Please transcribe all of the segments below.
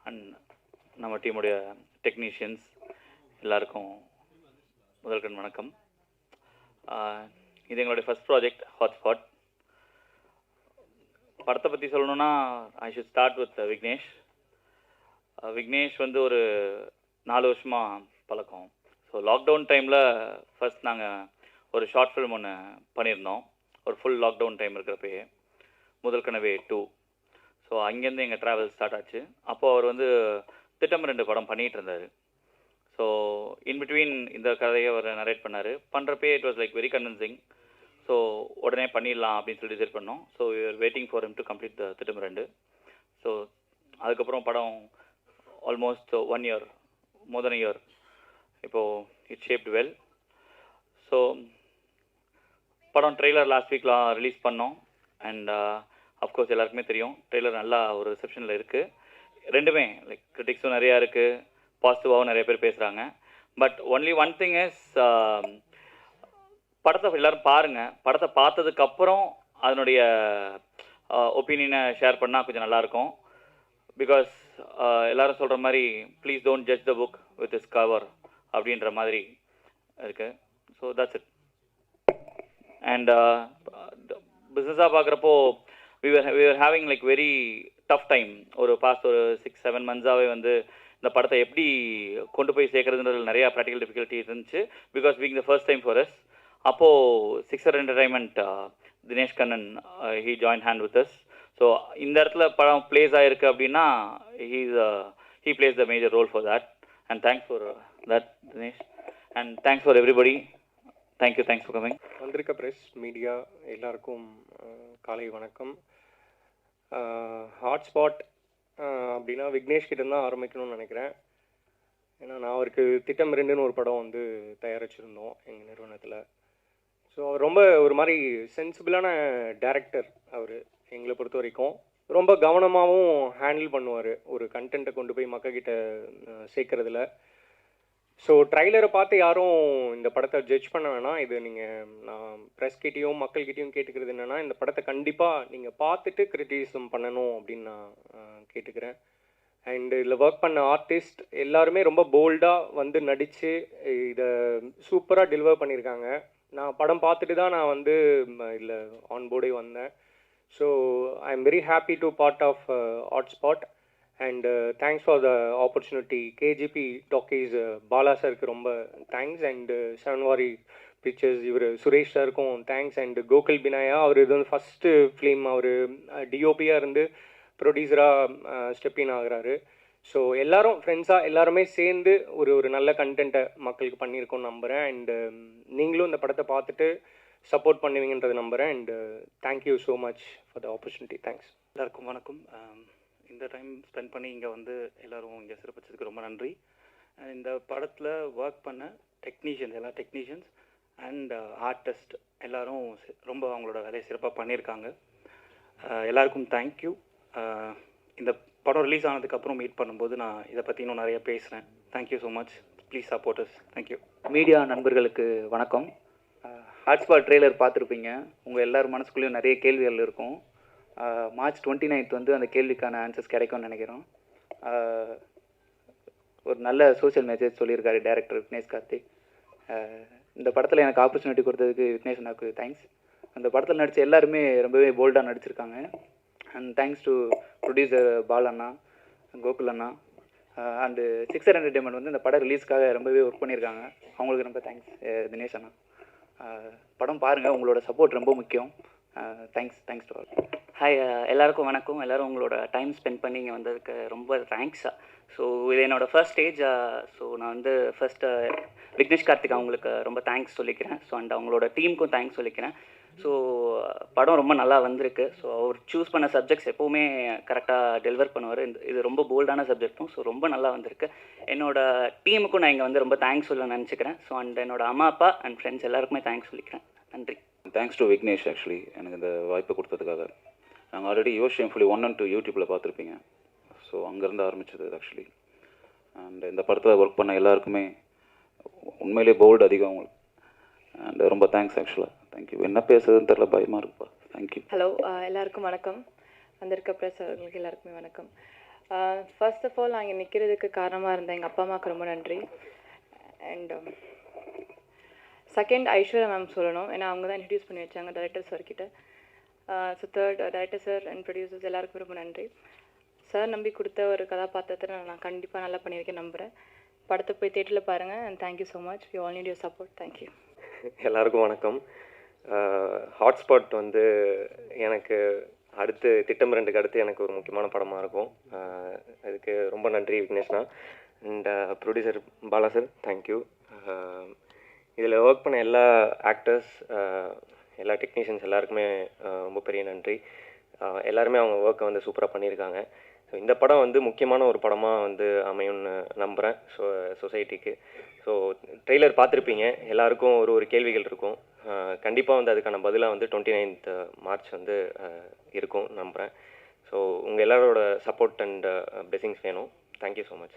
And நம்ம டீமுடைய technicians எல்லாருக்கும் முதல்கண் வணக்கம். இது எங்களுடைய ஃபர்ஸ்ட் ப்ராஜெக்ட் ஹாட்ஸ்பாட். படத்தை பற்றி சொல்லணுன்னா I should start with Vignesh. Vignesh வந்து ஒரு 4 வருஷமாக பழக்கம். ஸோ லாக்டவுன் டைமில் ஃபர்ஸ்ட் நாங்கள் ஒரு ஷார்ட் ஃபிலிம் ஒன்று பண்ணியிருந்தோம். ஒரு ஃபுல் லாக்டவுன் டைம் இருக்கிறப்பயே முதல் கனவே 2. ஸோ அங்கேருந்து எங்கள் ட்ராவல் ஸ்டார்ட் ஆச்சு. அப்போது அவர் வந்து திட்டம் 2 படம் பண்ணிகிட்டு இருந்தார். ஸோ இன்பிட்வீன் இந்த கதையை அவர் நரேட் பண்ணார். பண்ணுறப்பே it was like very convincing. So உடனே பண்ணிடலாம் அப்படின்னு சொல்லி டிசைட் பண்ணோம். So we are waiting for him to complete the Thittam 2. So அதுக்கப்புறம் படம் almost 1 year, more than year, இப்போது இட் ஷேப்ட் வெல். ஸோ படம் ட்ரெய்லர் லாஸ்ட் வீக்லாம் ரிலீஸ் பண்ணோம். அண்ட் அஃப்கோர்ஸ் எல்லாருக்குமே தெரியும் ட்ரெய்லர் நல்லா ஒரு ரிசப்ஷனில் இருக்குது. ரெண்டுமே லைக் கிரிட்டிக்ஸும் நிறையா இருக்குது, பாசிட்டிவாகவும் நிறைய பேர் பேசுகிறாங்க. But only one thing is, படத்தை எல்லோரும் பாருங்கள். படத்தை பார்த்ததுக்கப்புறம் அதனுடைய ஒப்பீனியனை ஷேர் பண்ணால் கொஞ்சம் நல்லாயிருக்கும். பிகாஸ் எல்லோரும் சொல்கிற மாதிரி please don't judge the book with is cover அப்படின்ற மாதிரி இருக்குது. So that's it. அண்ட் பிஸ்னஸாக பார்க்குறப்போ we were having like very tough time. ஒரு பாஸ்ட் ஒரு 6-7 மந்த்ஸாகவே வந்து இந்த படத்தை எப்படி கொண்டு போய் சேர்க்குறதுன்றதுல நிறையா ப்ராக்டிக்கல் டிஃபிகல்ட்டி இருந்துச்சு. Because being the first time for us. அப்போது sixer entertainment Dinesh Kannan he join hand with us. So இந்த இடத்துல படம் பிளேஸ் ஆகிருக்கு அப்படின்னா he plays the major role for that. And thanks for that Dinesh. And thanks for everybody. Thank you, thanks for coming. வந்திருக்க press media எல்லாருக்கும் காலை வணக்கம். ஹாட்ஸ்பாட் அப்படின்னா விக்னேஷ் கிட்ட தான் ஆரம்பிக்கணும்னு நினைக்கிறேன். ஏன்னா நான் அவருக்கு திட்டம் 2ன்னு ஒரு படம் வந்து தயாரிச்சிருந்தோம் எங்கள் நிறுவனத்தில். ஸோ அவர் ரொம்ப ஒரு மாதிரி சென்சிபிளான டேரக்டர். அவர் எங்களை பொறுத்த வரைக்கும் ரொம்ப கவனமாகவும் ஹேண்டில் பண்ணுவார் ஒரு கண்டென்ட்டை கொண்டு போய் மக்கள்கிட்ட சேர்க்குறதுல. ஸோ ட்ரைலரை பார்த்து யாரும் இந்த படத்தை ஜட்ஜ் பண்ண வேணாம். இது நீங்கள் நான் ப்ரெஸ்கிட்டையும் மக்கள்கிட்டையும் கேட்டுக்கிறது என்னென்னா, இந்த படத்தை கண்டிப்பாக நீங்கள் பார்த்துட்டு கிரிட்டிசிசம் பண்ணணும் அப்படின்னு நான் கேட்டுக்கிறேன். அண்டு இதில் ஒர்க் பண்ண ஆர்டிஸ்ட் எல்லாருமே ரொம்ப போல்டாக வந்து நடித்து இதை சூப்பராக டெலிவர் பண்ணியிருக்காங்க. நான் படம் பார்த்துட்டு தான் நான் வந்து இதில் ஆன்போர்டே வந்தேன். So I am very happy to part of Hotspot. And thanks for the opportunity. KGB talkies Bala சாருக்கு ரொம்ப தேங்க்ஸ். அண்டு செவன்வாரி பிக்சர்ஸ் இவர் சுரேஷ் சாருக்கும் தேங்க்ஸ். அண்டு கோகுல் பினாயா, அவர் இது வந்து ஃபஸ்ட்டு ஃபிலிம். அவர் டிஓபியாக இருந்து ப்ரொடியூசராக ஸ்டெப்பின் ஆகிறாரு. ஸோ எல்லோரும் ஃப்ரெண்ட்ஸாக எல்லாருமே சேர்ந்து ஒரு நல்ல கண்டென்ட்டை மக்களுக்கு பண்ணியிருக்கோன்னு நம்புகிறேன். அண்டு நீங்களும் இந்த படத்தை பார்த்துட்டு சப்போர்ட் பண்ணுவீங்கன்றதை நம்புகிறேன். And thank you so much for the opportunity. Thanks. எல்லாருக்கும் வணக்கம். இந்த டைம் ஸ்பெண்ட் பண்ணி இங்கே வந்து எல்லோரும் இங்கே சிறப்பிச்சதுக்கு ரொம்ப நன்றி. இந்த படத்தில் ஒர்க் பண்ண டெக்னீஷியன்ஸ், எல்லா டெக்னீஷியன்ஸ் அண்ட் ஆர்டிஸ்ட் எல்லோரும் ரொம்ப அவங்களோட வேலையை சிறப்பாக பண்ணியிருக்காங்க. எல்லாருக்கும் தேங்க்யூ. இந்த படம் ரிலீஸ் ஆனதுக்கப்புறம் மீட் பண்ணும்போது நான் இதை பற்றி இன்னும் நிறைய பேசுகிறேன். Thank you so much. Please support us. Thank you. Media நண்பர்களுக்கு வணக்கம். ஹாட்ஸ்பாட் ட்ரெய்லர் பார்த்துருப்பீங்க. உங்கள் எல்லார் மனசுக்குள்ளேயும் நிறைய கேள்விகள் இருக்கும். மார்ச் 29 வந்து அந்த கேள்விக்கான ஆன்சர்ஸ் கிடைக்கும்னு நினைக்கிறோம். ஒரு நல்ல சோஷியல் மெசேஜ் சொல்லியிருக்காரு டைரக்டர் விக்னேஷ் கார்த்திக். இந்த படத்தில் எனக்கு ஆப்பர்ச்சுனிட்டி கொடுத்ததுக்கு விக்னேஷ் அண்ணாவுக்கு தேங்க்ஸ். அந்த படத்தில் நடித்த எல்லாருமே ரொம்பவே போல்டாக நடிச்சிருக்காங்க. அண்ட் தேங்க்ஸ் டு ப்ரொடியூசர் பால் அண்ணா, கோகுல் அண்ணா அண்டு சிக்ஸர் என்டர்டைன்மெண்ட் வந்து இந்த படம் ரிலீஸ்க்காக ரொம்பவே ஒர்க் பண்ணியிருக்காங்க. அவங்களுக்கு ரொம்ப தேங்க்ஸ் தினேஷ் அண்ணா. படம் பாருங்கள், உங்களோட சப்போர்ட் ரொம்ப முக்கியம். Thanks to all. ஹாய், எல்லாருக்கும் வணக்கம். எல்லோரும் உங்களோட டைம் ஸ்பெண்ட் பண்ணி இங்கே வந்ததுக்கு ரொம்ப தேங்க்ஸ். ஸோ இது என்னோடய ஃபர்ஸ்ட் ஸ்டேஜ். ஸோ நான் வந்து ஃபர்ஸ்ட்டு விக்னேஷ் கார்த்திக் அவங்களுக்கு ரொம்ப தேங்க்ஸ் சொல்லிக்கிறேன். ஸோ அண்ட் அவங்களோட டீமுக்கும் தேங்க்ஸ் சொல்லிக்கிறேன். ஸோ படம் ரொம்ப நல்லா வந்திருக்கு. ஸோ அவர் சூஸ் பண்ண சப்ஜெக்ட்ஸ் எப்போவுமே கரெக்டாக டெலிவர் பண்ணுவார். இது ரொம்ப போல்டான சப்ஜெக்ட்டும். ஸோ ரொம்ப நல்லா வந்திருக்கு. என்னோடய டீமுக்கும் நான் இங்கே வந்து ரொம்ப தேங்க்ஸ் சொல்ல நினச்சிக்கிறேன். ஸோ அண்ட் என்னோடய அம்மா அப்பா அண்ட் ஃப்ரெண்ட்ஸ் எல்லாருக்குமே தேங்க்ஸ் சொல்லிக்கிறேன். நன்றி. Thanks to Vignesh. ஆக்சுவலி எனக்கு இந்த வாய்ப்பை கொடுத்ததுக்காக. நாங்கள் ஆல்ரெடி யோசியம் ஃபுல்லி 1 and 2 யூடியூப்பில் பார்த்துருப்பீங்க. ஸோ அங்கேருந்து ஆரம்பிச்சது ஆக்சுவலி. அண்ட் இந்த படத்தில் ஒர்க் பண்ண எல்லாருக்குமே உண்மையிலே போல்டு அதிகம் அவங்களுக்கு. அண்ட் ரொம்ப தேங்க்ஸ் ஆக்சுவலாக. தேங்க்யூ. என்ன பேசுறதுன்னு தெரியல, பயமாக இருக்குப்பா. தேங்க்யூ. ஹலோ, எல்லாருக்கும் வணக்கம். வந்திருக்க ப்ரெஸ் அவர்களுக்கு எல்லாருக்குமே வணக்கம். ஃபர்ஸ்ட் ஆஃப் ஆல் நான் இங்கே நிற்கிறதுக்கு காரணமாக இருந்தேன் எங்கள் அப்பா அம்மாவுக்கு ரொம்ப நன்றி. அண்ட் செகண்ட் ஐஸ்வர்யா மேம் சொல்லணும், ஏன்னா அவங்க தான் இன்ட்ரடியூஸ் பண்ணி வச்சாங்க டைரக்டர் சார் கிட்ட. So third director sir and producers எல்லாருக்கும் ரொம்ப நன்றி. சார் நம்பி கொடுத்த ஒரு கதாபாத்திரத்தை நான் கண்டிப்பாக நல்லா பண்ணியிருக்கேன் நம்புகிறேன். படத்தை போய் தேட்டரில் பாருங்கள். And thank you so much. You all need your support. Thank you. எல்லாருக்கும் வணக்கம். ஹாட்ஸ்பாட் வந்து எனக்கு அடுத்து திட்டம் 2க்கு அடுத்து எனக்கு ஒரு முக்கியமான படமாக இருக்கும். அதுக்கு ரொம்ப நன்றி விக்னேஷ்னா. And producer Bala sir thank you. இதில் ஒர்க் பண்ண எல்லா ஆக்டர்ஸ், எல்லா டெக்னீஷியன்ஸ் எல்லாருக்குமே ரொம்ப பெரிய நன்றி. எல்லாருமே அவங்க ஒர்க்கை வந்து சூப்பராக பண்ணியிருக்காங்க. ஸோ இந்த படம் வந்து முக்கியமான ஒரு படமாக வந்து அமையும்னு நம்புகிறேன் சொசைட்டிக்கு. ஸோ ட்ரெய்லர் பார்த்துருப்பீங்க, எல்லாருக்கும் ஒரு கேள்விகள் இருக்கும். கண்டிப்பாக வந்து அதுக்கான பதிலாக வந்து 29th மார்ச் வந்து இருக்கும் நம்புகிறேன். ஸோ உங்கள் எல்லாரோட சப்போர்ட் அண்ட் பிளெஸிங்ஸ் வேணும். Thank you so much.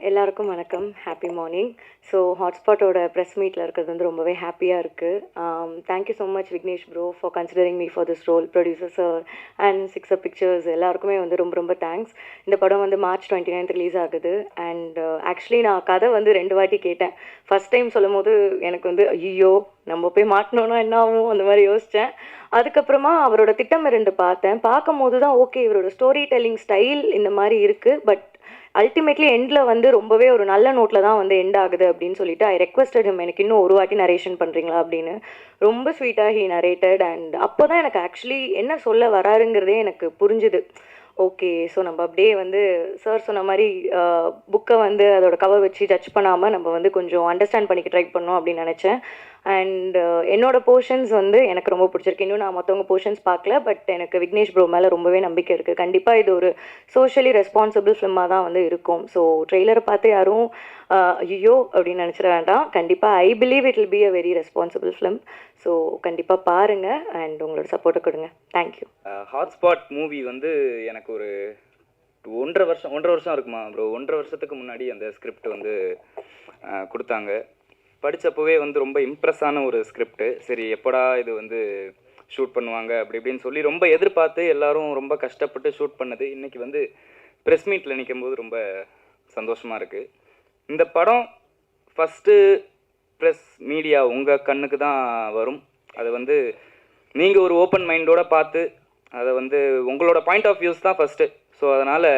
எல்லாருக்கும் வணக்கம், ஹாப்பி மார்னிங். ஸோ ஹாட்ஸ்பாட்டோட ப்ரெஸ் மீட்டில் இருக்கிறது வந்து ரொம்பவே ஹாப்பியாக இருக்குது. Thank you so much Vignesh bro for considering me for this role. Producer sir and 6 pictures எல்லாருக்குமே வந்து ரொம்ப ரொம்ப தேங்க்ஸ். இந்த படம் வந்து March 29 ரிலீஸ் ஆகுது. அண்ட் ஆக்சுவலி நான் கதை வந்து 2 வாட்டி கேட்டேன். ஃபஸ்ட் டைம் சொல்லும் போது எனக்கு வந்து ஐயோ நம்ம போய் மாட்டினோன்னா என்ன ஆகும் அந்த மாதிரி யோசித்தேன். அதுக்கப்புறமா அவரோட திட்டம் 2 பார்த்தேன். பார்க்கும்போது தான் ஓகே இவரோட ஸ்டோரி டெல்லிங் ஸ்டைல் இந்த மாதிரி இருக்குது, பட் அல்டிமேட்லி எண்டில் வந்து ரொம்பவே ஒரு நல்ல நோட்டில் தான் வந்து எண்ட் ஆகுது அப்படின்னு சொல்லிட்டு ஐ ரெக்வஸ்டட் ஹிம், எனக்கு இன்னும் ஒரு வாட்டி நரேஷன் பண்ணுறீங்களா அப்படின்னு. ரொம்ப ஸ்வீட்டாக ஹீ நரேட்டட். அண்ட் அப்போ தான் எனக்கு ஆக்சுவலி என்ன சொல்ல வராருங்கிறதே எனக்கு புரிஞ்சுது. ஓகே, ஸோ நம்ம அப்படியே வந்து சார் சொன்ன மாதிரி புக்கை வந்து அதோட கவர் வச்சு ஜட்ஜ் பண்ணாமல் நம்ம வந்து கொஞ்சம் அண்டர்ஸ்டாண்ட் பண்ணிக்க ட்ரை பண்ணோம் அப்படின்னு நினச்சேன். அண்ட் என்னோட போர்ஷன்ஸ் வந்து எனக்கு ரொம்ப பிடிச்சிருக்கு. இன்னும் நான் மற்றவங்க போர்ஷன்ஸ் பார்க்கல, பட் எனக்கு விக்னேஷ் ப்ரோ மேலே ரொம்பவே நம்பிக்கை இருக்குது. கண்டிப்பாக இது ஒரு சோஷியலி ரெஸ்பான்சிபிள் ஃபிலிமாக தான் வந்து இருக்கும். ஸோ ட்ரெய்லரை பார்த்து யாரும் ஐயோ அப்படின்னு நினச்சிட வேண்டாம். கண்டிப்பாக I believe it will be a very responsible film. So கண்டிப்பாக பாருங்கள் அண்ட் உங்களோட சப்போர்ட்டை கொடுங்க. தேங்க்யூ. ஹாட்ஸ்பாட் மூவி வந்து எனக்கு ஒரு 1.5 வருஷம் இருக்குமா ப்ரோ. 1.5 வருஷத்துக்கு முன்னாடி அந்த ஸ்கிரிப்ட் வந்து கொடுத்தாங்க. படித்தப்போவே வந்து ரொம்ப இம்ப்ரெஸ்ஸான ஒரு ஸ்கிரிப்ட். சரி எப்படா இது வந்து ஷூட் பண்ணுவாங்க அப்படி இப்படின்னு சொல்லி ரொம்ப எதிர்பார்த்து எல்லாரும் ரொம்ப கஷ்டப்பட்டு ஷூட் பண்ணது இன்றைக்கி வந்து ப்ரெஸ் மீட்டில் நிற்கும்போது ரொம்ப சந்தோஷமாக இருக்குது. இந்த படம் ஃபஸ்ட்டு ப்ரெஸ் மீடியா உங்கள் கண்ணுக்கு தான் வரும். அது வந்து நீங்கள் ஒரு ஓப்பன் மைண்டோடு பார்த்து அதை வந்து உங்களோட பாயிண்ட் ஆஃப் வியூஸ் தான் ஃபஸ்ட்டு. ஸோ அதனால்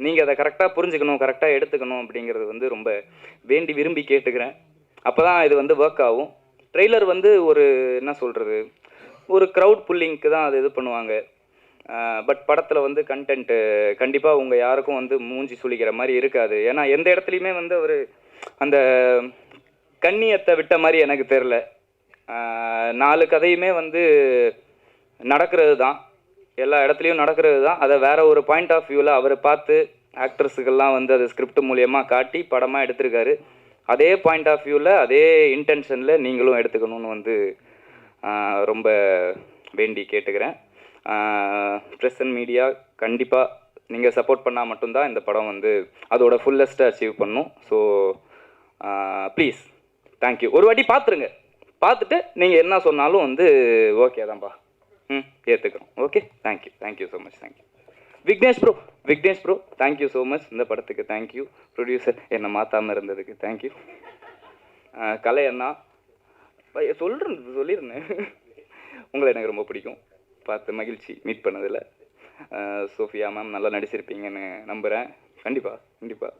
நீங்கள் அதை கரெக்டாக புரிஞ்சுக்கணும், கரெக்டாக எடுத்துக்கணும் அப்படிங்கிறது வந்து ரொம்ப வேண்டி விரும்பி கேட்டுக்கிறேன். அப்போ தான் இது வந்து ஒர்க் ஆகும். ட்ரெய்லர் வந்து ஒரு என்ன சொல்கிறது, ஒரு க்ரௌட் புல்லிங்க்கு தான் அது இது பண்ணுவாங்க. பட் படத்தில் வந்து கண்டென்ட்டு கண்டிப்பாக உங்கள் யாருக்கும் வந்து மூஞ்சி சுளிக்கிற மாதிரி இருக்காது. ஏன்னா எந்த இடத்துலையுமே வந்து ஒரு அந்த கண்ணியத்தை விட்ட மாதிரி எனக்கு தெரில. 4 கதையுமே வந்து நடக்கிறது தான், எல்லா இடத்துலையும் நடக்கிறது தான். அதை வேறு ஒரு பாயிண்ட் ஆஃப் வியூவில் அவர் பார்த்து ஆக்ட்ரஸுக்கெல்லாம் வந்து அது ஸ்கிரிப்ட் மூலியமாக காட்டி படமாக எடுத்திருக்காரு. அதே பாயிண்ட் ஆஃப் வியூவில் அதே இன்டென்ஷனில் நீங்களும் எடுத்துக்கணும்னு வந்து ரொம்ப வேண்டி கேட்டுக்கிறேன். ப்ரெஸ் அண்ட் மீடியா கண்டிப்பாக நீங்கள் சப்போர்ட் பண்ணால் மட்டும்தான் இந்த படம் வந்து அதோட ஃபுல்லஸ்ட்டை அச்சீவ் பண்ணும். So please thank you. ஒரு வாட்டி பார்த்துருங்க, பார்த்துட்டு நீங்கள் என்ன சொன்னாலும் வந்து ஓகே தான்ப்பா, ஏற்றுக்கிறோம். Okay, thank you so much. Thank you Vignesh bro thank you so much. இந்த படத்துக்கு தேங்க்யூ. ப்ரொடியூசர் என்னை மாற்றாமல் இருந்ததுக்கு தேங்க்யூ. கலை அண்ணா சொல்லியிருந்தேன் உங்களை எனக்கு ரொம்ப பிடிக்கும், பார்த்து மகிழ்ச்சி மீட் பண்ணதில். சோஃபியா மேம் நல்லா நடிச்சிருப்பீங்கன்னு நம்புகிறேன். கண்டிப்பாக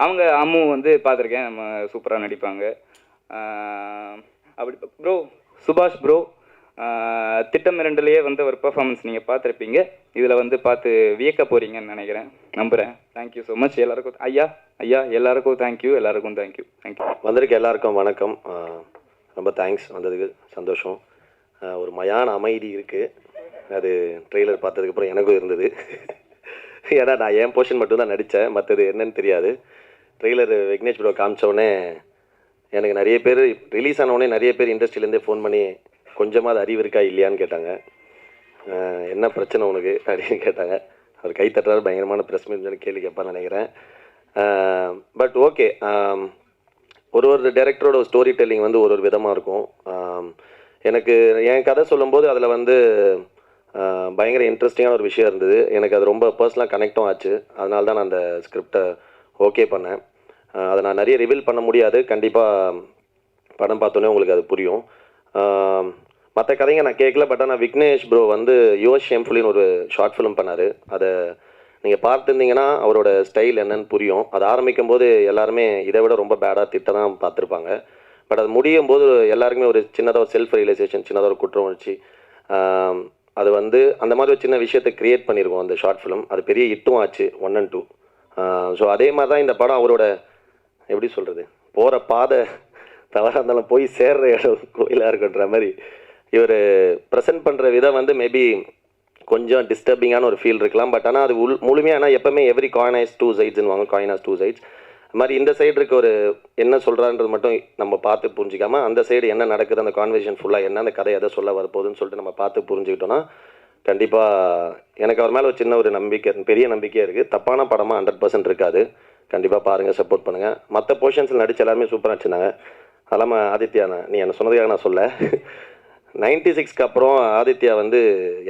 அவங்க அம்மு வந்து பார்த்துருக்கேன், நம்ம சூப்பராக நடிப்பாங்க. அப்படி ப்ரோ சுபாஷ் ப்ரோ திட்டம் 2லேயே வந்து ஒரு பெர்ஃபார்மன்ஸ் நீங்கள் பார்த்துருப்பீங்க. இதில் வந்து பார்த்து வியக்க போகிறீங்கன்னு நினைக்கிறேன், நம்புகிறேன். தேங்க்யூ ஸோ மச் எல்லாருக்கும். ஐயா எல்லாருக்கும் தேங்க்யூ. வந்திருக்க எல்லாருக்கும் வணக்கம். ரொம்ப தேங்க்ஸ், வந்ததுக்கு சந்தோஷம். ஒரு மயான அமைதி இருக்குது, அது ட்ரெய்லர் பார்த்ததுக்கப்புறம் எனக்கும் இருந்தது. ஏன்னா நான் என் போர்ஷன் மட்டும்தான் நடித்தேன், மற்றது என்னன்னு தெரியாது. ட்ரெய்லர் விக்னேஷ் ப்ரோ காமிச்சோடனே எனக்கு நிறைய பேர் ரிலீஸ் ஆனவுடனே நிறைய பேர் இண்டஸ்ட்ரியிலேருந்தே ஃபோன் பண்ணி கொஞ்சமாக அது அறிவு இருக்கா இல்லையான்னு கேட்டாங்க. என்ன பிரச்சனை உனக்கு அப்படின்னு கேட்டாங்க. அவர் கை தட்டுறாரு, பயங்கரமான ப்ரெஸ் மீட் கேள்வி கேட்பான்னு நினைக்கிறேன். பட் ஓகே, ஒரு டைரக்டரோட ஸ்டோரி டெல்லிங் வந்து ஒரு விதமாக இருக்கும். எனக்கு என் கதை சொல்லும்போது அதில் வந்து பயங்கர இன்ட்ரெஸ்டிங்கான ஒரு விஷயம் இருந்தது. எனக்கு அது ரொம்ப பர்சனலாக கனெக்டும் ஆச்சு. அதனால தான் நான் அந்த ஸ்கிரிப்டை ஓகே பண்ணேன். அதை நான் நிறைய ரிவீல் பண்ண முடியாது. கண்டிப்பாக படம் பார்த்தோன்னே உங்களுக்கு அது புரியும். மற்ற கதைங்க நான் கேட்கல. பட் ஆனால் விக்னேஷ் ப்ரோ வந்து யுவர் ஷேம்ஃபுல்லின்னு ஒரு ஷார்ட் ஃபிலிம் பண்ணார். அதை நீங்கள் பார்த்துருந்தீங்கன்னா அவரோட ஸ்டைல் என்னன்னு புரியும். அது ஆரம்பிக்கும் போது எல்லாருமே இதை விட ரொம்ப பேடாக திட்ட தான் பார்த்துருப்பாங்க. பட் அது முடியும் போது எல்லாருக்குமே ஒரு சின்னதாக ஒரு செல்ஃப் ரியலைசேஷன், சின்னதாக ஒரு குற்ற உணர்ச்சி, அது வந்து அந்த மாதிரி ஒரு சின்ன விஷயத்தை க்ரியேட் பண்ணியிருக்கோம் அந்த ஷார்ட் ஃபிலிம். அது பெரிய ஹிட்டும் ஆச்சு 1 and 2. ஸோ அதே மாதிரி தான் இந்த படம் அவரோட எப்படி சொல்கிறது, போகிற பாதை தவறாக இருந்தாலும் போய் சேர்ற இடம் கோயிலாக இருக்குன்ற மாதிரி இவர் ப்ரெசென்ட் பண்ணுற விதம் வந்து மேபி கொஞ்சம் டிஸ்டர்பிங்கான ஒரு ஃபீல் இருக்கலாம். பட் ஆனால் அது முழுமையாக ஆனால் எப்போவுமே எவ்ரி காயின் ஹேஸ் 2 sides வாங்க, காயின் ஹேஸ் 2 sides. அது மாதிரி இந்த சைடு இருக்க ஒரு என்ன சொல்கிறான்றது மட்டும் நம்ம பார்த்து புரிஞ்சிக்காமல் அந்த சைடு என்ன நடக்குது, அந்த கான்வர்சேஷன் ஃபுல்லாக என்ன, அந்த கதை எதை சொல்ல வரப்போகுதுன்னு சொல்லிட்டு நம்ம பார்த்து புரிஞ்சுக்கிட்டோன்னா கண்டிப்பாக எனக்கு அவர் மேலே ஒரு சின்ன ஒரு நம்பிக்கை, பெரிய நம்பிக்கையாக இருக்குது. தப்பான படமாக 100% இருக்காது. கண்டிப்பாக பாருங்கள், சப்போர்ட் பண்ணுங்கள். மற்ற போர்ஷன்ஸில் நடித்த எல்லாருமே சூப்பராக நடிச்சிருந்தாங்க. அதெல்லாம் ஆதித்யா, நீ என்ன சொன்னதுக்காக நான் சொல்ல 96க்கு அப்புறம் ஆதித்யா வந்து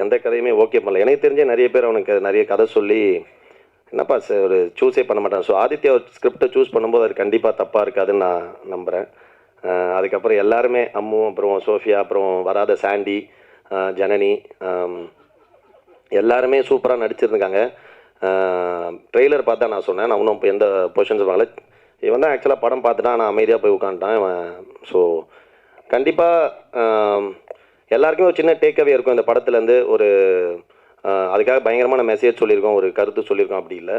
எந்த கதையுமே ஓகே பண்ணல. எனக்கு தெரிஞ்ச நிறைய பேர் அவனுக்கு நிறைய கதை சொல்லி என்னப்பா சார் ஒரு சூஸே பண்ண மாட்டான். ஸோ ஆதித்யா ஒரு ஸ்கிரிப்டை சூஸ் பண்ணும்போது அது கண்டிப்பாக தப்பாக இருக்காதுன்னு நான் நம்புகிறேன். அதுக்கப்புறம் எல்லாருமே அம்மு, அப்புறம் சோஃபியா, அப்புறம் வராத சாண்டி, ஜனனி, எல்லாருமே சூப்பராக நடிச்சிருந்துருக்காங்க. ட்ரெய்லர் பார்த்தா நான் சொன்னேன், நான் இன்னும் இப்போ எந்த பொசிஷன்ஸ் வாங்கல. இவன் தான் ஆக்சுவலாக படம் பார்த்துட்டான், நான் அமைதியாக போய் உட்காந்துட்டான் இவன். ஸோ கண்டிப்பாக எல்லாருக்குமே ஒரு சின்ன டேக்அவே இருக்கும் இந்த படத்துலேருந்து. ஒரு அதுக்காக பயங்கரமான மெசேஜ் சொல்லியிருக்கோம், ஒரு கருத்து சொல்லியிருக்கோம் அப்படி இல்லை.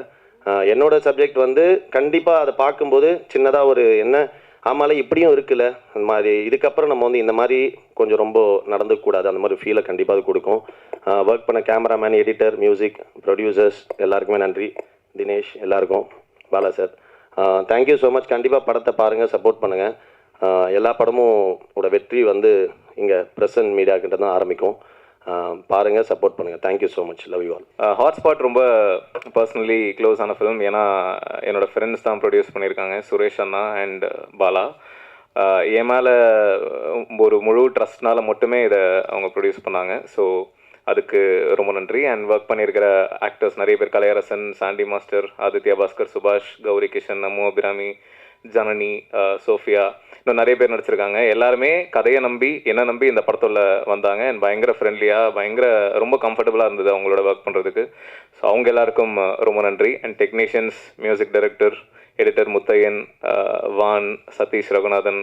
என்னோடய சப்ஜெக்ட் வந்து கண்டிப்பாக அதை பார்க்கும்போது சின்னதாக ஒரு என்ன ஆமால இப்படியும் இருக்குல்ல, அந்த மாதிரி இதுக்கப்புறம் நம்ம வந்து இந்த மாதிரி கொஞ்சம் ரொம்ப நடந்துக்கூடாது, அந்த மாதிரி ஃபீலை கண்டிப்பாக அது கொடுக்கும். ஒர்க் பண்ண கேமராமேன், எடிட்டர், மியூசிக், ப்ரொடியூசர்ஸ் எல்லாருக்குமே நன்றி. தினேஷ், எல்லாருக்கும், Bala sir, thank you so much. கண்டிப்பாக படத்தை பாருங்கள், சப்போர்ட் பண்ணுங்கள். எல்லா படமும் ஓட வெற்றி வந்து இங்கே ப்ரெஸ் அண்ட் மீடியாக்கிட்ட தான் ஆரம்பிக்கும். பாருங்கள், சப்போர்ட் பண்ணுங்கள். Thank you so much. Love you all. Hotspot ரொம்ப பர்சனலி க்ளோஸ் ஆன ஃபிலிம். ஏன்னா என்னோடய ஃப்ரெண்ட்ஸ் தான் ப்ரொடியூஸ் பண்ணியிருக்காங்க, சுரேஷ் அண்ணா அண்ட் பாலா. என் மேலே ஒரு முழு ட்ரஸ்ட்னால் மட்டுமே இதை அவங்க ப்ரொடியூஸ் பண்ணாங்க. ஸோ அதுக்கு ரொம்ப நன்றி. அண்ட் ஒர்க் பண்ணியிருக்கிற ஆக்டர்ஸ் நிறைய பேர், கலையரசன், சாண்டி மாஸ்டர், ஆதித்யா பாஸ்கர், சுபாஷ், கௌரி கிஷன், அம்மு அபிராமி, ஜனனி, சோஃபியா, இன்னும் நிறைய பேர் நடிச்சிருக்காங்க. எல்லாருமே கதையை நம்பி என்ன நம்பி இந்த படத்தில் வந்தாங்க. அண்ட் பயங்கர ஃப்ரெண்ட்லியாக ரொம்ப கம்ஃபர்டபுளாக இருந்தது அவங்களோட ஒர்க் பண்ணுறதுக்கு. ஸோ அவங்க எல்லாருக்கும் ரொம்ப நன்றி. And technicians, music director, editor Muthaiyan, வான், சதீஷ் ரகுநாதன்,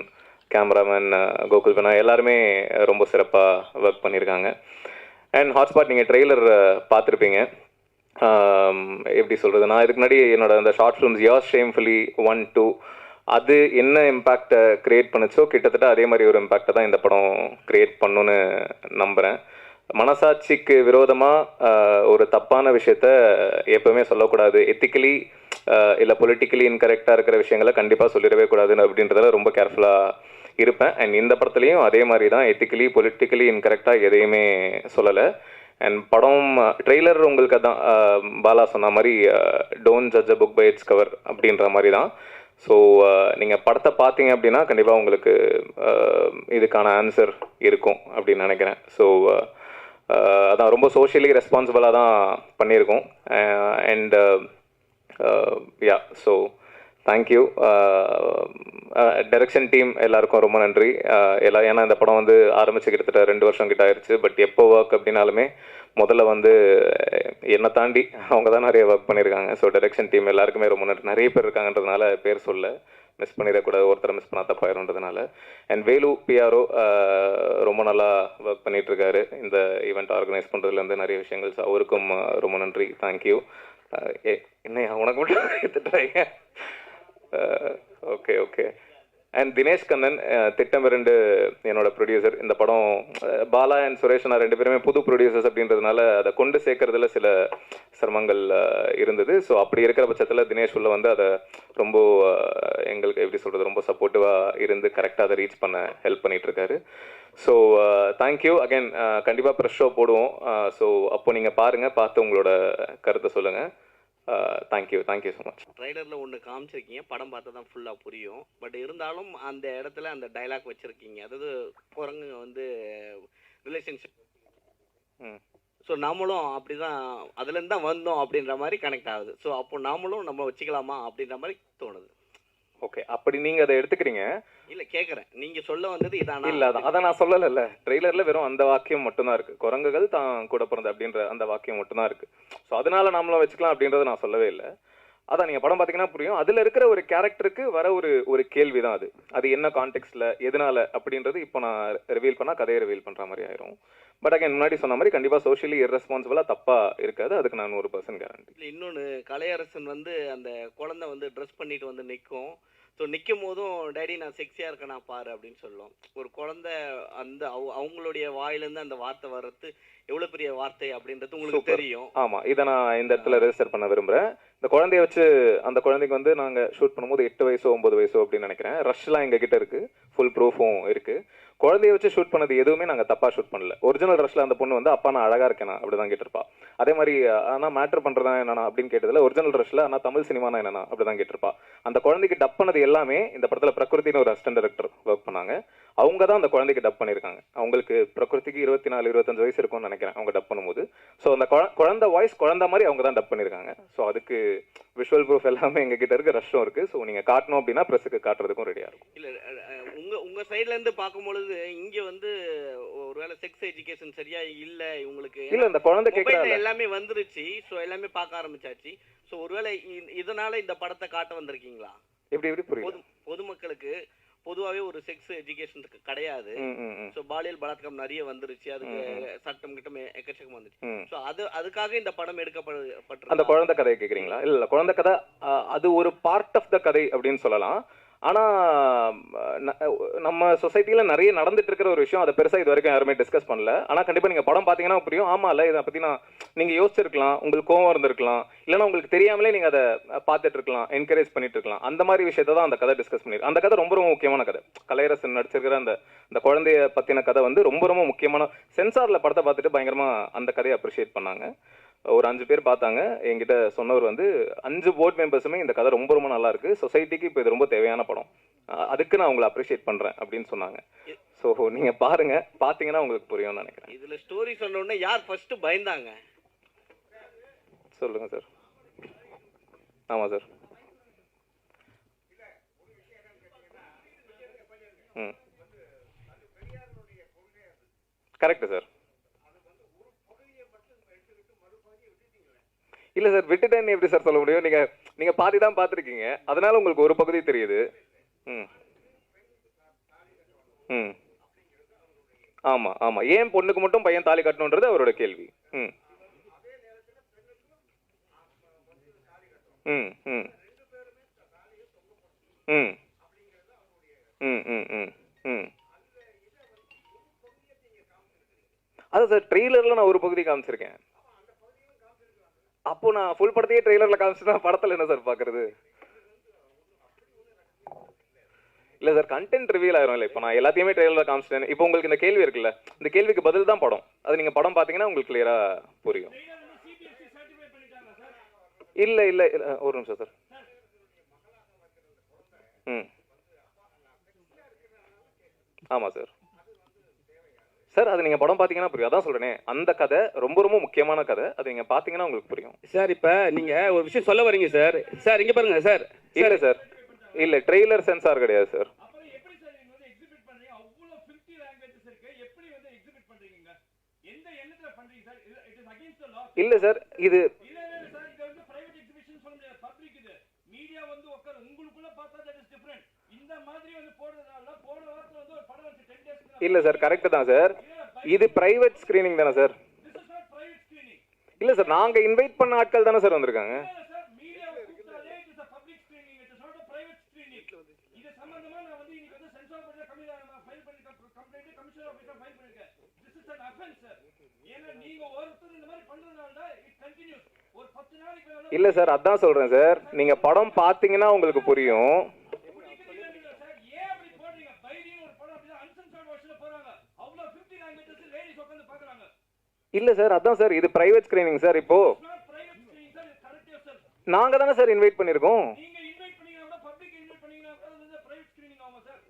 கேமராமேன் கோகுல் பனா, எல்லாருமே ரொம்ப சிறப்பாக ஒர்க் பண்ணியிருக்காங்க. அண்ட் ஹாட்ஸ்பாட் நீங்கள் ட்ரெய்லர் பார்த்துருப்பீங்க. எப்படி சொல்கிறது, நான் இதுக்கு முன்னாடி என்னோட அந்த ஷார்ட் ஃபிலிம்ஸ் யுவர் ஷேம்ஃபுல்லி 1, 2 அது என்ன இம்பேக்டை க்ரியேட் பண்ணுச்சோ கிட்டத்தட்ட அதே மாதிரி ஒரு இம்பேக்டை தான் இந்த படம் க்ரியேட் பண்ணுன்னு நம்புகிறேன். மனசாட்சிக்கு விரோதமாக ஒரு தப்பான விஷயத்த எப்போவுமே சொல்லக்கூடாது. எத்திக்கலி இல்லை பொலிட்டிக்கலி இன்கரெக்டாக இருக்கிற விஷயங்களை கண்டிப்பாக சொல்லிடவே கூடாது அப்படின்றதில் ரொம்ப கேர்ஃபுல்லாக இருப்பேன். அண்ட் இந்த படத்துலையும் அதே மாதிரி தான் எத்திக்கலி பொலிட்டிக்கலி இன்கரெக்டாக எதையுமே சொல்லலை. அண்ட் படம் ட்ரெய்லர் உங்களுக்கு அதான் பாலா சொன்ன மாதிரி don't judge a book by its cover அப்படின்ற மாதிரி தான். ஸோ நீங்கள் படத்தை பார்த்தீங்க அப்படின்னா கண்டிப்பாக உங்களுக்கு இதுக்கான ஆன்சர் இருக்கும் அப்படின்னு நினைக்கிறேன். ஸோ அதான் ரொம்ப சோஷியலி ரெஸ்பான்சிபிளாக தான் பண்ணியிருக்கோம். And yeah, so thank you. Direction team எல்லாருக்கும் ரொம்ப நன்றி. ஏன்னா இந்த படம் வந்து ஆரம்பிச்சு கிட்டத்தட்ட 2 வருஷம் கிட்ட ஆயிடுச்சு. பட் எப்போ ஒர்க் அப்படின்னாலுமே முதல்ல வந்து என்னை தாண்டி அவங்க தான் நிறைய ஒர்க் பண்ணியிருக்காங்க. ஸோ டைரக்ஷன் டீம் எல்லாருக்குமே ரொம்ப நன்றி. நிறைய பேர் இருக்காங்கன்றதுனால பேர் சொல்ல மிஸ் பண்ணிடக்கூடாது, ஒருத்தரை மிஸ் பண்ணால் தப்பாயிருன்றதுனால. அண்ட் வேலு பிஆர்ஓ ரொம்ப நல்லா ஒர்க் பண்ணிகிட்ருக்காரு இந்த ஈவெண்ட் ஆர்கனைஸ் பண்ணுறதுலேருந்து நிறைய விஷயங்கள். ஸோ அவருக்கும் ரொம்ப நன்றி, தேங்க்யூ. என்னையா உனக்கு மட்டும் எடுத்துட்டாங்க? Okay okay. And Dinesh Kannan, திட்டம் 2 என்னோட ப்ரொடியூசர். இந்த படம் பாலா அண்ட் சுரேஷ் நான் 2 பேருமே புது ப்ரொடியூசர்ஸ் அப்படின்றதுனால அதை கொண்டு சேர்க்கறதுல சில சிரமங்கள் இருந்தது. ஸோ அப்படி இருக்கிற பட்சத்தில் தினேஷ் உள்ள வந்து அதை ரொம்ப எங்களுக்கு எப்படி சொல்கிறது ரொம்ப சப்போர்ட்டிவாக இருந்து கரெக்டாக அதை ரீச் பண்ண ஹெல்ப் பண்ணிகிட்ருக்காரு. So thank you again. கண்டிப்பாக ப்ரெஷ் ஷோ போடுவோம். ஸோ அப்போ நீங்கள் பாருங்கள், பார்த்து உங்களோட கருத்தை சொல்லுங்கள். Thank you so much. ட்ரைலரில் ஒன்று காமிச்சிருக்கீங்க, படம் பார்த்தா தான் ஃபுல்லாக புரியும். பட் இருந்தாலும் அந்த இடத்துல அந்த டைலாக் வச்சுருக்கீங்க, அதாவது குரங்குங்க வந்து ரிலேஷன்ஷிப் ஸோ நாமளும் அப்படி தான் அதுலேருந்து தான் வந்தோம் அப்படின்ற மாதிரி கனெக்ட் ஆகுது. ஸோ அப்போ நாமளும் நம்ம வச்சுக்கலாமா அப்படின்ற மாதிரி தோணுது. ஓகே, அப்படி நீங்கள் அதை எடுத்துக்கிறீங்க. இல்லை கேட்குறேன், நீங்கள் சொல்ல வந்தது இதானா? இல்லை, அதை நான் சொல்லலைல்ல. ட்ரெய்லரில் வெறும் அந்த வாக்கியம் மட்டும்தான் இருக்குது. குரங்குகள் தான் கூட பிறந்த அப்படின்ற அந்த வாக்கியம் மட்டும்தான் இருக்குது. ஸோ அதனால நாமளும் வச்சுக்கலாம் அப்படின்றத நான் சொல்லவே இல்லை. அதான் நீங்கள் படம் பார்த்தீங்கன்னா புரியும். அதில் இருக்கிற ஒரு கேரக்டருக்கு வர ஒரு கேள்வி தான் அது. அது என்ன கான்டெக்ட்ல எதனால அப்படின்றது இப்போ நான் ரிவீல் பண்ணால் கதையை ரிவீல் பண்ணுற மாதிரி ஆயிரும். பட் அகைன் முன்னாடி சொன்ன மாதிரி கண்டிப்பாக சோஷியலி இர்ரெஸ்பான்சிபிளாக தப்பாக இருக்காது. அதுக்கு நான் 100% கேரண்டி. இல்லை, இன்னொன்று கலையரசன் வந்து அந்த குழந்தை வந்து ட்ரெஸ் பண்ணிட்டு வந்து நிற்கும். ஸோ நிற்கும் போதும் டேடி நான் செக்ஸியாக இருக்கேனா பாரு அப்படின்னு சொல்லும். ஒரு குழந்தை அந்த அவங்களுடைய வாயிலேருந்து அந்த வார்த்தை வர்றது எவ்வளோ பெரிய வார்த்தை அப்படின்றது உங்களுக்கு தெரியும். ஆமாம், இதை நான் இந்த இடத்துல ரெஜிஸ்டர் பண்ண விரும்புகிறேன். இந்த குழந்தைய வச்சு அந்த குழந்தைக்கு வந்து நாங்கள் ஷூட் பண்ணும்போது 8 வயசோ 9 வயசோ அப்படின்னு நினைக்கிறேன். ரஷ்லாம் எங்ககிட்ட இருக்குது, ஃபுல் ப்ரூஃபும் இருக்குது. குழந்தைய வச்சு ஷூட் பண்ணது எதுவுமே நாங்கள் தப்பாக ஷூட் பண்ணல. ஒரிஜினல் ரஷ்ல அந்த பொண்ணு வந்து அப்பா நான் அழகாக இருக்கேனா அப்படி தான் கேட்டிருப்பா. அதே மாதிரி ஆனால் மேட்ரு பண்ணுறதா என்னன்னா அப்படின்னு கேட்டதில் ஒரிஜினல் ரஷ்ல ஆனால் தமிழ் சினிமானா என்னன்னா அப்படி தான் கேட்டிருப்பா. அந்த குழந்தைக்கு டப் பண்ணது எல்லாமே இந்த படத்தில் பிரகிருத்தின்னு ஒரு அசிஸ்டன்ட் டைரக்டர் ஒர்க் பண்ணாங்க. அவங்க தான் அந்த குழந்தைக்கு டப் பண்ணியிருக்காங்க. அவங்களுக்கு பிரகிருதிக்கு 24-25 வயசு இருக்கும்னு நினைக்கிறேன் அவங்க டப் பண்ணும்போது. ஸோ அந்த குழந்தை வாய்ஸ் குழந்தை மாதிரி அவங்க தான் டப் பண்ணியிருக்காங்க. ஸோ அதுக்கு விஷுவல் ப்ரூஃப் எல்லாமே எங்ககிட்ட இருக்குது, ரஷ்ஷும் இருக்குது. ஸோ நீங்கள் காட்டணும் அப்படின்னா ப்ரெஸ்ஸுக்கு காட்டுறதுக்கும் ரெடியாக இருக்கும். இல்லை, உங்கள் சைட்லேருந்து பார்க்கும்பொழுது இங்கே வந்து ஒருவேளை செக்ஸ் எஜுகேஷன் சரியா இல்லை இவங்களுக்கு. இல்லை, இந்த குழந்தை கேட்குற எல்லாமே வந்துருச்சு. ஸோ எல்லாமே பார்க்க ஆரம்பிச்சாச்சு. ஸோ ஒருவேளை இதனால இந்த படத்தை காட்ட வந்திருக்கீங்களா? எப்படி புரியுது? பொதுமக்களுக்கு பொதுவாகவே ஒரு செக்ஸ் எஜுகேஷன் கிடையாது. ஸோ பாலியல் பலாத்காரம் நிறைய வந்துருச்சு. அதுக்கு சட்டம் கிட்டம் எக்கச்சக்கம் வந்துச்சு. ஸோ அதுக்காக இந்த படம் எடுக்கப்பட்டு அந்த குழந்தை கதையை கேட்குறீங்களா? இல்லை, குழந்தை கதை அது ஒரு பார்ட் ஆஃப் த கதை அப்படின்னு சொல்லலாம். ஆனால் நம்ம சொசைட்டியில் நிறைய நடந்துட்டு இருக்கிற ஒரு விஷயம். அதை பெருசாக இது வரைக்கும் யாருமே டிஸ்கஸ் பண்ணல. ஆனால் கண்டிப்பாக நீங்கள் படம் பார்த்தீங்கன்னா புரியும். ஆமாம், இல்லை இதை பற்றி நீங்கள் யோசிச்சிருக்கலாம், உங்களுக்கு கோவம் இருந்திருக்கலாம், இல்லைனா உங்களுக்கு தெரியாமலே நீங்கள் அதை பார்த்துட்டு இருக்கலாம், என்கரேஜ் பண்ணிட்டு இருக்கலாம். அந்த மாதிரி விஷயத்தை தான் அந்த கதை டிஸ்கஸ் பண்ணிருக்கு. அந்த கதை ரொம்ப முக்கியமான கதை. கலையரசன் நடிச்சிருக்கிற அந்த குழந்தைய பற்றின கதை வந்து ரொம்ப முக்கியமான. சென்சாரில் படத்தை பார்த்துட்டு பயங்கரமாக அந்த கதையை அப்ரிஷியேட் பண்ணாங்க. ஒரு 5 பேர் பார்த்தாங்க. என்கிட்ட சொன்னவர் வந்து 5 போர்ட் மெம்பர்ஸுமே இந்த கதை ரொம்ப நல்லா இருக்கு, சொசைட்டிக்கு இப்போ இது ரொம்ப தேவையான படம், அதுக்கு நான் உங்களை அப்ரிஷியேட் பண்றேன் அப்படின்னு சொன்னாங்க. ஸோ நீங்க பாருங்க, பார்த்தீங்கன்னா உங்களுக்கு புரியும்னு நினைக்கிறேன். இதுல ஸ்டோரி சொன்ன உடனே யார் ஃபர்ஸ்ட் பயந்தாங்க? சொல்லுங்க சார். ஆமாம் சார். Correct sir. இல்லை சார், விட்டுட்டேன்னு எப்படி சார் சொல்ல முடியும்? நீங்கள் பாதி தான் பார்த்துருக்கீங்க, அதனால உங்களுக்கு ஒரு பகுதி தெரியுது. ஆமாம். ஏன் பொண்ணுக்கு மட்டும் பையன் தாலி கட்டணுன்றது அவரோட கேள்வி. அதான் சார், ட்ரெய்லரில் நான் ஒரு பகுதி காமிச்சிருக்கேன். அப்போ நான் ஃபுல் படத்தையே ட்ரெய்லரில் காமிச்சுன்னா படத்தில் என்ன சார் பார்க்குறது? இல்லை சார், கண்டென்ட் ரிவீல் ஆயிரும். இல்லை, இப்போ நான் எல்லாத்தையுமே ட்ரெய்லரில் காமிச்சிட்டேன். இப்போ உங்களுக்கு இந்த கேள்வி இருக்குல்ல, இந்த கேள்விக்கு பதில் தான் படம். அது நீங்கள் படம் பார்த்தீங்கன்னா உங்களுக்கு கிளியராக புரியும். இல்லை, ஒரு நிமிஷம் சார். ஆமாம் சார். சார், அது நீங்கள் படம் பார்த்தீங்கன்னா புரியும். அதான் சொல்கிறேனே, அந்த கதை ரொம்ப முக்கியமான கதை. அது நீங்கள் பார்த்தீங்கன்னா உங்களுக்கு புரியும். சார், இப்போ நீங்கள் ஒரு விஷயம் சொல்ல வரீங்க சார். சார், இங்கே பாருங்க சார். இல்லை சார், இல்லை, ட்ரெய்லர் சென்சார் கிடையாது சார். இல்லை சார், இது இல்லை சார், கரெக்டு தான் சார். இது பிரைவேட் ஸ்கிரீனிங் தானே சார்? இல்லை சார், நாங்கள் இன்வைட் பண்ண ஆட்கள் தானே சார் வந்திருக்காங்க. இல்லை சார், அதான் சொல்கிறேன் சார், நீங்கள் படம் பார்த்தீங்கன்னா உங்களுக்கு புரியும். இல்லை சார், அதான் சார், இது பிரைவேட் ஸ்கிரீனிங் சார். இப்போ நாங்கள் தானே சார் இன்வைட் பண்ணியிருக்கோம்.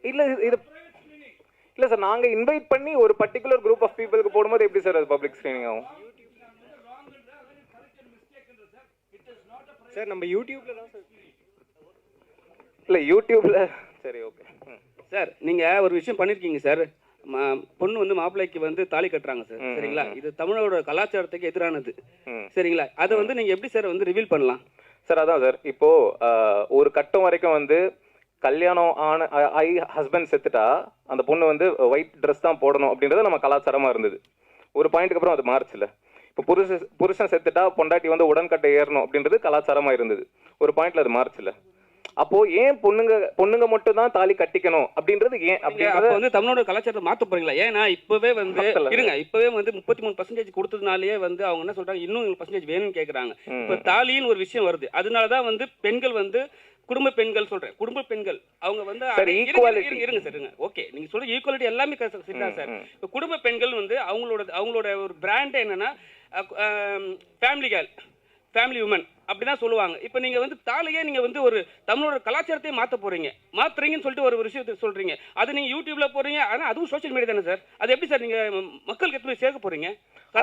இல்லை, இது இல்லை சார், நாங்கள் இன்வைட் பண்ணி ஒரு பர்டிகுலர் குரூப் ஆஃப் பீப்புளுக்கு போடும்போது எப்படி சார் அது பப்ளிக் ஸ்கிரீனிங் ஆகும்? சார் நம்ம யூடியூப்ல தான் சார். இல்லை யூடியூப்பில் சரி ஓகே. சார் நீங்கள் ஒரு விஷயம் பண்ணியிருக்கீங்க சார். பொண்ணு வந்து மாப்பிள்ளைக்கு வந்து தாலி கட்டுறாங்க சார், சரிங்களா? இது தமிழோட கலாச்சாரத்துக்கு எதிரானது, சரிங்களா? அதை வந்து நீங்கள் எப்படி சார் வந்து ரிவீல் பண்ணலாம் சார்? அதான் சார், இப்போது ஒரு கட்டம் வரைக்கும் வந்து கல்யாணம் ஆகி ஹஸ்பண்ட் செத்துட்டா அந்த பொண்ணு வந்து ஒயிட் ட்ரெஸ் தான் போடணும் அப்படின்றது நம்ம கலாச்சாரமாக இருந்தது. ஒரு பாயிண்ட்டுக்கு அப்புறம் அது மாறுச்சுல. இப்போ புருஷன் செத்துட்டா பொண்டாட்டி வந்து உடன்கட்டை ஏறணும் அப்படின்றது கலாச்சாரமாக இருந்தது. ஒரு பாயிண்ட்ல அது மாறுச்சுல. அப்போ ஏன் பொண்ணுங்க மட்டும் தான் தாலி கட்டிக்கணும் அப்படின்றது ஏன் அப்படின்றது வந்து தமிழோட கலாச்சாரத்தை மாற்ற போறீங்களா? ஏன்னா இப்பவே வந்து இருங்க, இப்பவே வந்து 33% கொடுத்ததுனாலேயே வந்து அவங்க என்ன சொல்றாங்க, இன்னும் 1% வேணும்னு கேட்கறாங்க. இப்போ தாலின்னு ஒரு விஷயம் வருது, அதனாலதான் வந்து பெண்கள் வந்து குடும்ப பெண்கள் சொல்றேன், குடும்ப பெண்கள் அவங்க வந்து இருங்க சார், இருங்க. ஓகே, நீங்க சொல்ற ஈக்குவாலிட்டி எல்லாமே சரிதான் சார். இப்போ குடும்ப பெண்கள் வந்து அவங்களோட ஒரு பிராண்ட் என்னன்னா ஃபேமிலி கேர்ள், ஃபேமிலி உமன் அப்படிதான் சொல்லுவாங்க. இப்போ நீங்க வந்து தாலியே நீங்க வந்து ஒரு தமிழோட கலாச்சாரத்தையே மாத்துறீங்கன்னு சொல்லிட்டு ஒரு விஷயத்தை சொல்றீங்க. அது நீங்க யூடியூப்ல போறீங்க, ஆனா அதுவும் சோஷியல் மீடியா தானே சார். அது எப்படி சார் நீங்க மக்களுக்கு எப்படி சேர்க்க போறீங்க?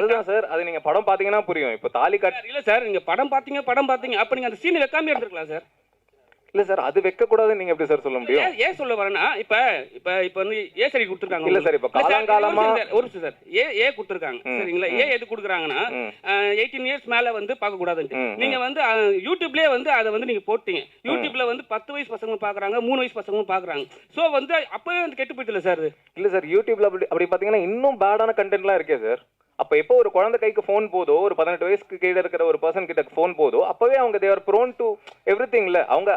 அதுதான் சார், அது நீங்க படம் பாத்தீங்கன்னா புரியும். இப்போ தாலி கட்ட இல்ல சார், நீங்க படம் பாத்தீங்க அப்ப நீங்க அந்த சீன் வைக்காம இருந்திருக்கலாம் சார். இல்ல சார், அது வைக்க கூடாதுன்னு நீங்க எப்படி சார் சொல்ல முடியும்? ஏன் சொல்ல வரேன்னா, இப்ப வந்து ஏ சரி கொடுத்துருக்காங்க. இல்ல சார், இப்ப காலங்காலமா ஒரு சார் ஏ கொடுத்துருக்காங்க, சரிங்களா? ஏ எது கொடுக்குறாங்கன்னா 18 இயர்ஸ் மேல வந்து பார்க்க கூடாதுன்னு. நீங்க வந்து யூடியூப்லயே வந்து அதை வந்து நீங்க போட்டீங்க. யூடியூப்ல வந்து 10 வயசு பசங்க பாக்குறாங்க, 3 வயசு பசங்க பாக்குறாங்க. சோ வந்து அப்பவே வந்து கெட்டு போயிட்டுல சார். இல்ல சார், யூடியூப்ல அப்படி பாத்தீங்கன்னா இன்னும் பேடான கண்டென்ட்லாம் இருக்கே சார். அப்ப எப்போ ஒரு குழந்தை கைக்கு ஃபோன் போதோ, ஒரு 18 வயசுக்கு கீழே இருக்கிற ஒரு பர்சன் கிட்ட ஃபோன் போதோ, அப்பவே அவங்க தேர் ப்ரோன் டு எவ்ரிதிங்ல. அவங்க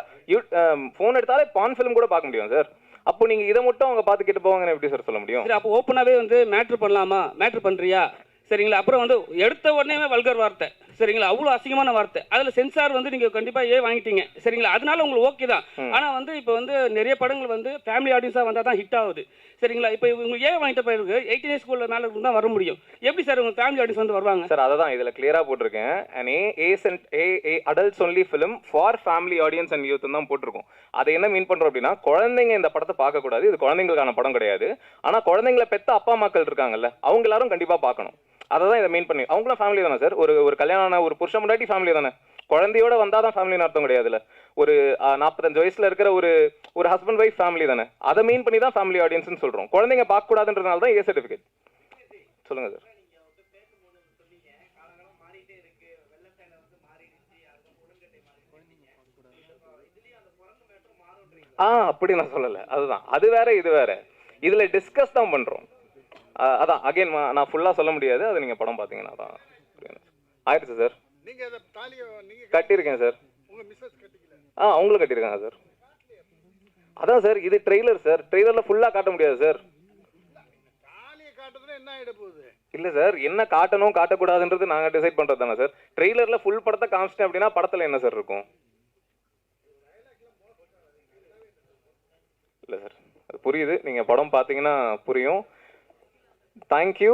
ஃபோன் எடுத்தாலே பான் ஃபிலிம் கூட பார்க்க முடியும் சார். அப்போ நீங்க இதை மட்டும் அவங்க பார்த்து கிட்ட போவாங்கன்னு எப்படி சார் சொல்ல முடியும்? அப்போ ஓப்பனாவே வந்து மேட்ரு பண்ணலாமா, மேட்ரு பண்றியா, சரிங்களா? அப்புறம் வந்து எடுத்த உடனே வல்கர் வார்த்தை, சரிங்களா? அவ்வளோ அசிங்கமான வார்த்தை. அதில் சென்சார் வந்து நீங்கள் கண்டிப்பாக வாங்கிட்டீங்க, சரிங்களா? அதனால உங்களுக்கு ஓகே தான். ஆனால் வந்து இப்போ வந்து நிறைய படங்கள் வந்து ஃபேமிலி ஆடியன்ஸாக வந்தால் தான் ஹிட் ஆகுது, சரிங்களா? இப்போ உங்களுக்கு வாங்கிட்ட பிறகு 18 இயர்ஸ்க்குள்ள மேலே தான் வர முடியும். எப்படி சார் உங்கள் ஃபேமிலி ஆடியன்ஸ் வந்து வருவாங்க சார்? அதை தான் இதில் கிளியராக போட்டிருக்கேன். And adults only film for family audience and youth தான் போட்டிருக்கோம். அதை என்ன மீன் பண்ணுறோம் அப்படின்னா, குழந்தைங்க இந்த படத்தை பார்க்கக்கூடாது, இது குழந்தைங்களுக்கான படம் கிடையாது. ஆனால் குழந்தைங்களை பெற்ற அப்பா அம்மாக்கள் இருக்காங்கல்ல, அவங்க எல்லாரும் கண்டிப்பாக பார்க்கணும். அதை தான் இதை மீன் பண்ணி. அவங்களும் ஃபேமிலி தானே சார். ஒரு கல்யாணம் ஒரு புருஷன் முன்னாடி ஃபேமிலி தானே. குழந்தையோட வந்தால் தான் ஃபேமிலின்னு அர்த்தம் கிடையாதுல்ல. ஒரு 45 வயசுல இருக்கிற ஒரு ஹஸ்பண்ட் ஒய்ஃப் ஃபேமிலி தானே. அதை மீன் பண்ணி தான் ஃபேமிலி ஆடியன்ஸ்னு சொல்கிறோம். குழந்தைங்க பார்க்கக்கூடாதுன்றதுனால தான் ஏ சர்டிஃபிகேட். சொல்லுங்கள் சார். அப்படி நான் சொல்லலை. அதுதான், அது வேற இது வேற. இதில் டிஸ்கஸ் தான் பண்ணுறோம். அதான் அகைன் நான் ஃபுல்லாக சொல்ல முடியாது, அது நீங்கள் படம் பார்த்தீங்கன்னா தான் ஆயிடுச்சு சார். கட்டியிருக்கேன் சார். அவங்களும் கட்டியிருக்காங்க சார். அதான் சார், இது ட்ரெய்லர் சார். ட்ரெய்லரில் ஃபுல்லாக காட்ட முடியாது சார். இல்லை சார், என்ன காட்டணும் காட்டக்கூடாதுன்றது நாங்கள் டிசைட் பண்ணுறது தானே சார். ட்ரெய்லரில் ஃபுல் படத்தை காமிச்சிட்டேன் அப்படின்னா படத்தில் என்ன சார் இருக்கும்? இல்லை சார், அது புரியுது. நீங்கள் படம் பார்த்தீங்கன்னா புரியும். Thank you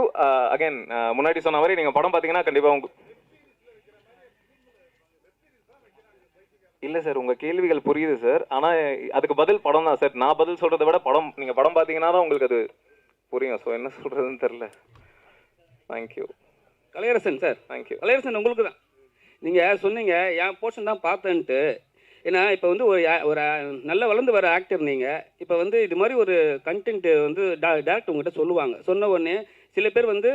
again. முன்னாடி சொன்ன மாதிரி நீங்கள் படம் பார்த்தீங்கன்னா கண்டிப்பாக இல்லை சார், உங்கள் கேள்விகள் புரியுது சார். ஆனால் அதுக்கு பதில் படம் தான் சார். நான் பதில் சொல்கிறத விட படம், நீங்கள் படம் பார்த்தீங்கன்னா தான் உங்களுக்கு அது புரியும். ஸோ என்ன சொல்கிறதுன்னு தெரில. Thank you Kalaiyarasan sir. Thank you Kalaiyarasan, உங்களுக்கு தான். நீங்கள் சொன்னீங்க என் போர்ஷன் தான் பார்த்தேன்ட்டு. ஏன்னா இப்போ வந்து ஒரு நல்ல வளர்ந்து வர ஆக்டர் நீங்கள். இப்போ வந்து இது மாதிரி ஒரு கண்டென்ட் வந்து டேரக்டர் உங்கள்கிட்ட சொல்லுவாங்க. சொன்ன உடனே சில பேர் வந்து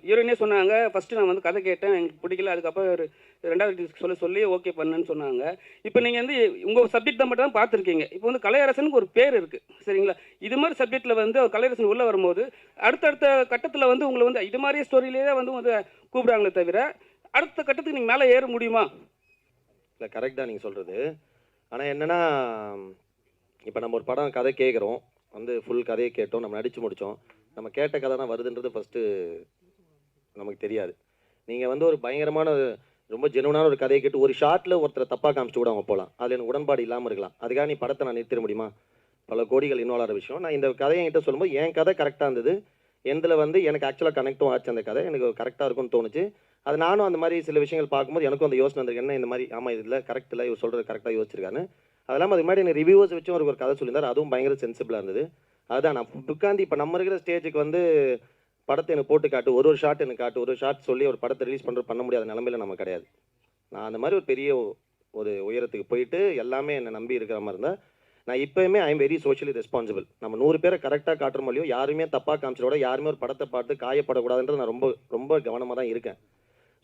ஹீரோயினே சொன்னாங்க, ஃபஸ்ட்டு நான் வந்து கதை கேட்டேன், எனக்கு பிடிக்கல, அதுக்கப்புறம் ரெண்டாவது சொல்லி ஓகே பண்ணுன்னு சொன்னாங்க. இப்போ நீங்கள் வந்து உங்கள் சப்ஜெக்ட் தான் மட்டும் தான் பார்த்துருக்கீங்க. இப்போ வந்து கலையரசனுக்கு ஒரு பேர் இருக்குது, சரிங்களா? இது மாதிரி சப்ஜெக்டில் வந்து கலையரசன் உள்ளே வரும்போது அடுத்தடுத்த கட்டத்தில் வந்து உங்களை வந்து இது மாதிரி ஸ்டோரியிலே வந்து கூப்பிடுறாங்களே தவிர அடுத்த கட்டத்துக்கு நீங்கள் மேலே ஏற முடியுமா? இல்லை, கரெக்ட் தான் நீங்கள் சொல்கிறது. ஆனால் என்னென்னா, இப்போ நம்ம ஒரு படம் கதை கேட்குறோம், வந்து ஃபுல் கதையை கேட்டோம், நம்ம நடித்து முடித்தோம். நம்ம கேட்ட கதை தான் வருதுன்றது ஃபஸ்ட்டு நமக்கு தெரியாது. நீங்கள் வந்து ஒரு பயங்கரமான ரொம்ப ஜெனுவனான ஒரு கதையை கேட்டு ஒரு ஷார்ட்டில் ஒருத்தரை தப்பாக காமிச்சிட்டு கூட அவங்க போகலாம். அதில் எனக்கு உடன்பாடு இல்லாமல் இருக்கலாம். அதுக்காக நீ படத்தை நான் நிறுத்திட முடியுமா? பல கோடிகள் இன்வால்வ் ஆகிற விஷயம். நான் இந்த கதையை என்கிட்ட சொல்லும்போது என் கதை கரெக்டாக இருந்தது. எந்தில் வந்து எனக்கு ஆக்சுவலாக கனெக்டும் ஆச்சு. அந்த கதை எனக்கு கரெக்டாக இருக்கும்னு தோணுச்சு. அது நானும் அந்த மாதிரி சில விஷயங்கள் பார்க்கும்போது எனக்கும் அந்த யோசனை வந்திருக்கு, என்ன இந்த மாதிரி ஆமாம் இதில் கரெக்ட் இல்லை, இவர் சொல்கிறது கரெக்டாக யோசிச்சிருக்கான்னு. அதெல்லாம் அதுக்கு முன்னாடி எனக்கு ரிவ்யூவர்ஸ் வச்சும் ஒரு கதை சொல்லியிருந்தார். அதுவும் பயங்கர சென்சிபிளாக இருந்தது. அதுதான் நான் உட்காந்து இப்போ நம்ம இருக்கிற ஸ்டேஜுக்கு வந்து படத்தை எனக்கு போட்டு காட்டு, ஒரு ஷார்ட் எனக்கு காட்டு, ஒரு ஷார்ட் சொல்லி ஒரு படத்தை ரிலீஸ் பண்ண முடியாத நிலமையில நம்ம கிடையாது. நான் அந்த மாதிரி ஒரு பெரிய ஒரு உயரத்துக்கு போயிட்டு எல்லாமே என்னை நம்பி இருக்கிற மாதிரி இருந்தால் நான் இப்போயுமே I am very socially responsible. நம்ம 100 பேரை கரெக்டாக காட்டுற மொழியோ யாருமே தப்பாக காமிச்சிடோட யாருமே ஒரு படத்தை பார்த்து காயப்படக்கூடாதுன்றது நான் ரொம்ப ரொம்ப கவனமாக தான் இருக்கேன்.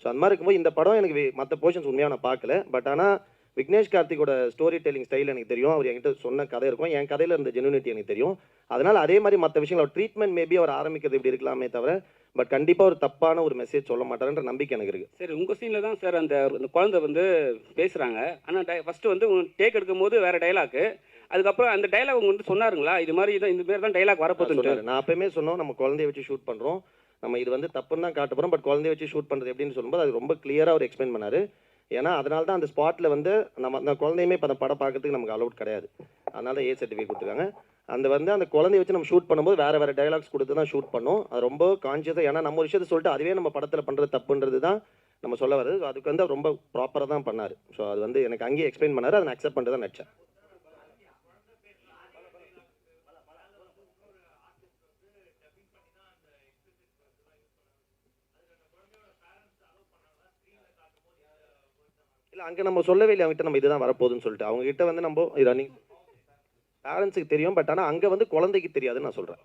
ஸோ அந்த மாதிரி இருக்கும்போது இந்த படம் எனக்கு மற்ற போர்ஷன்ஸ் உண்மையாக நான் பார்க்கல. பட் ஆனால் விக்னேஷ் கார்த்திகோட ஸ்டோரி டெல்லிங் ஸ்டைல் எனக்கு தெரியும். அவர் என்கிட்ட சொன்ன கதை இருக்கும், என் கதையில் இருந்த ஜெனுனிட்டி எனக்கு தெரியும். அதனால் அதே மாதிரி மற்ற விஷயங்கள் ட்ரீட்மெண்ட் மேபி அவர் ஆரம்பிக்கிறது இப்படி இருக்கலாமே தவிர பட் கண்டிப்பாக ஒரு தப்பான ஒரு மெசேஜ் சொல்ல மாட்டாருன்ற நம்பிக்கை எனக்கு இருக்குது. சரி, உங்கள் சீனில் தான் சார் அந்த குழந்தை வந்து பேசுகிறாங்க. ஆனால் ஃபஸ்ட்டு வந்து டேக் எடுக்கும் போது வேறு டைலாக்கு, அதுக்கப்புறம் அந்த டைலாக் அவங்க வந்து சொன்னாருங்களா இது மாதிரி தான், இந்த மாதிரி தான் டைலாக் வரப்போகுது? நான் எப்பயுமே சொன்னோம், நம்ம குழந்தைய வச்சு ஷூட் பண்ணுறோம், நம்ம இது வந்து தப்புன்னு தான் காட்ட போகிறோம், பட் குழந்தைய வச்சு ஷூட் பண்ணுறது எப்படின்னு சொல்லும்போது அது ரொம்ப கிளியராக அவர் எக்ஸ்பிளைன் பண்ணார். ஏன்னா அதனால தான் அந்த ஸ்பாட்டில் வந்து நம்ம அந்த குழந்தையுமே இப்போ அந்த படம் பார்க்கறதுக்கு நமக்கு அலௌட் கிடையாது. அதனால தான் சர்டிஃபிகேட் கொடுத்துருக்காங்க. அந்த குழந்தைய வச்சு நம்ம ஷூட் பண்ணும்போது வேறு டைலாக்ஸ் கொடுத்து தான் ஷூட் பண்ணோம். அது ரொம்ப கான்ஷியஸாக, ஏன்னா நம்ம ஒரு விஷயத்தை சொல்லிட்டு அதுவே நம்ம படத்தில் பண்ணுறது தப்புன்றது தான் நம்ம சொல்ல வருது. அதுக்கு வந்து ரொம்ப ப்ராப்பராக தான் பண்ணார். ஸோ அது வந்து எனக்கு அங்கேயே எக்ஸ்பிளைன் பண்ணார், அதை நான் அக்செப்ட் பண்ணிட்டு தான் நடிச்சேன். இல்லை, அங்கே நம்ம சொல்லவே இல்லை அவங்ககிட்ட நம்ம இதுதான் வரப்போகுதுன்னு சொல்லிட்டு. அவங்ககிட்ட வந்து நம்ம ரன்னிங் பேரண்ட்ஸுக்கு தெரியும், பட் ஆனால் அங்கே வந்து குழந்தைக்கு தெரியாதுன்னு நான் சொல்கிறேன்.